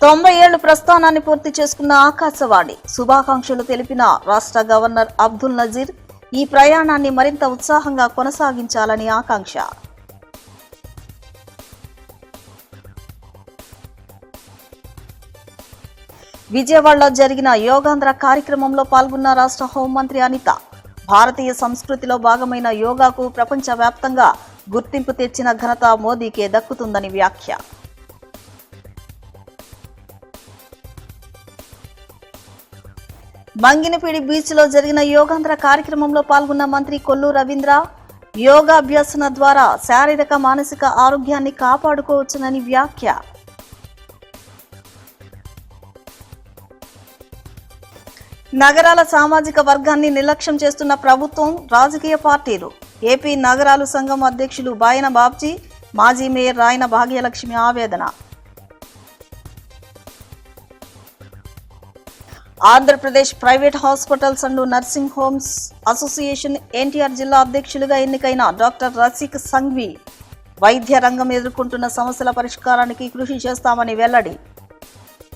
90 ఏళ్లు ప్రస్థానాన్ని పూర్తి చేసుకున్న ఆకాశవాణి శుభాకాంక్షలు తెలిపిన రాష్ట్ర గవర్నర్ అబ్దుల్ నజీర్ ఈ ప్రయాణాన్ని మరింత ఉత్సాహంగా కొనసాగించాలని ఆకాంక్ష. విజయవాడలో జరిగిన యోగాంధ్ర కార్యక్రమంలో పాల్గొన్న రాష్ట్ర హోంమంత్రి అనిత భారతీయ సంస్కృతిలో భాగమైన యోగాకు ప్రపంచవ్యాప్తంగా గుర్తింపు తెచ్చిన ఘనత మోదీకే దక్కుతుందని వ్యాఖ్య. మంగినపేడి బీచ్ లో జరిగిన యోగాంధ్ర కార్యక్రమంలో పాల్గొన్న మంత్రి కొల్లు రవీంద్ర యోగాభ్యాసన ద్వారా శారీరక మానసిక ఆరోగ్యాన్ని కాపాడుకోవచ్చునని వ్యాఖ్య. నగరాల సామాజిక వర్గాన్ని నిర్లక్ష్యం చేస్తున్న ప్రభుత్వం, రాజకీయ పార్టీలు. ఏపీ నగరాలు సంఘం అధ్యక్షులు బాయన బాబ్జీ, మాజీ మేయర్ రాయన భాగ్యలక్ష్మి ఆవేదన. Andhra Pradesh private hospitals and nursing homes association NTR జిల్లా అధ్యక్షులుగా ఎన్నికైన డాక్టర్ రసిక్ సంఘ్వి వైద్య రంగం ఎదుర్కొంటున్న సమస్యల పరిష్కారానికి కృషి చేస్తామని వెల్లడి.